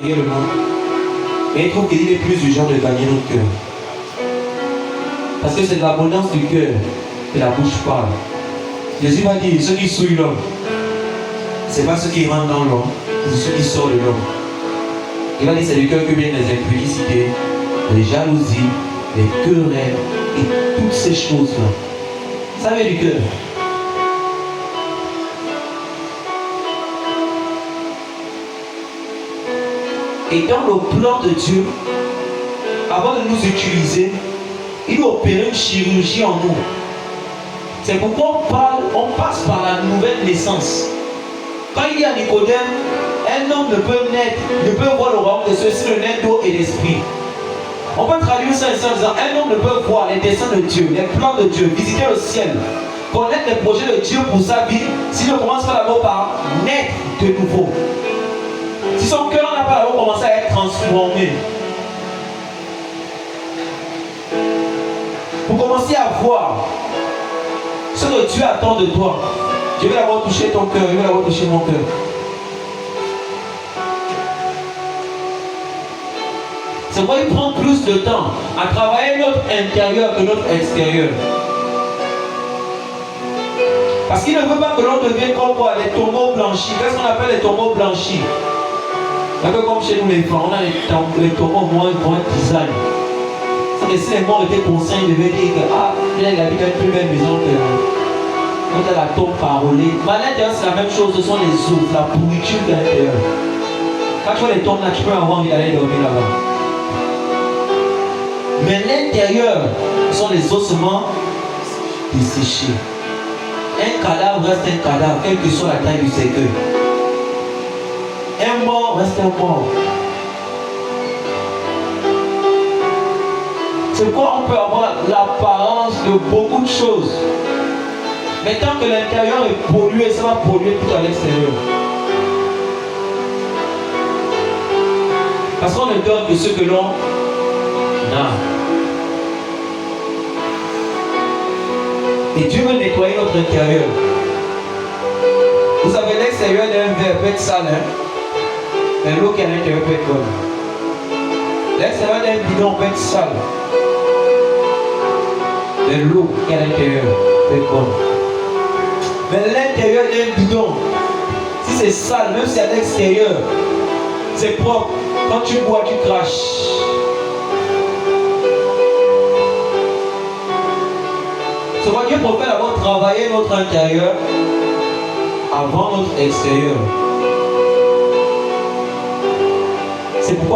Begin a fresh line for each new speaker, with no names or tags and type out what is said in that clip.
Également. Et il trouve qu'il est plus urgent de gagner notre cœur. Parce que c'est de l'abondance du cœur que la bouche parle. Jésus va dire, ceux qui souillent l'homme, ce n'est pas ceux qui rentrent dans l'homme, c'est ceux qui sortent de l'homme. Il va dire, c'est du cœur que viennent les impudicités, les jalousies, les querelles et toutes ces choses-là. Ça vient du cœur. Et dans le plan de Dieu, avant de nous utiliser, il doit opérer une chirurgie en nous. C'est pourquoi on passe par la nouvelle naissance. Quand il y a Nicodème, un homme ne peut voir le royaume de Dieu si le naît d'eau et d'esprit. On peut traduire ça en disant, un homme ne peut voir les desseins de Dieu, les plans de Dieu, visiter le ciel, connaître les projets de Dieu pour sa vie, s'il ne commence pas d'abord par naître de nouveau. Si son cœur n'a pas d'abord commencé à être transformé. Pour commencer à voir ce que Dieu attend de toi. Dieu veut d'abord toucher ton cœur, il veut d'abord toucher mon cœur. C'est pourquoi il prend plus de temps à travailler notre intérieur que notre extérieur. Parce qu'il ne veut pas que l'on devienne comme quoi, les tombeaux blanchis. Qu'est-ce qu'on appelle les tombeaux blanchis? Un peu comme chez nous les femmes, on a les tombeaux moins design. Et si les morts étaient conscients, ils devaient dire que il habite une plus belle maison que quand elle a tombe parolée. Mais à l'intérieur, c'est la même chose, ce sont les os, la pourriture de l'intérieur. Quand tu vois les tombes là, tu peux avoir envie d'aller dormir là-bas. Mais l'intérieur, ce sont les ossements desséchés. Un cadavre reste un cadavre, quelle que soit la taille du cercueil. Un mort reste un mort. C'est pourquoi on peut avoir l'apparence de beaucoup de choses. Mais tant que l'intérieur est pollué, ça va polluer tout à l'extérieur. Parce qu'on ne donne que ce que l'on a. Et Dieu veut nettoyer notre intérieur. Vous savez, l'extérieur d'un verre peut être sale, mais l'eau qui est à l'intérieur peut être bonne. L'extérieur d'un bidon peut être sale, mais l'eau qui est à l'intérieur peut être bonne. Mais l'intérieur d'un bidon, si c'est sale, même si à l'extérieur, c'est propre, quand tu bois, tu craches. C'est pourquoi Dieu préfère d'abord travailler notre intérieur avant notre extérieur. C'est pourquoi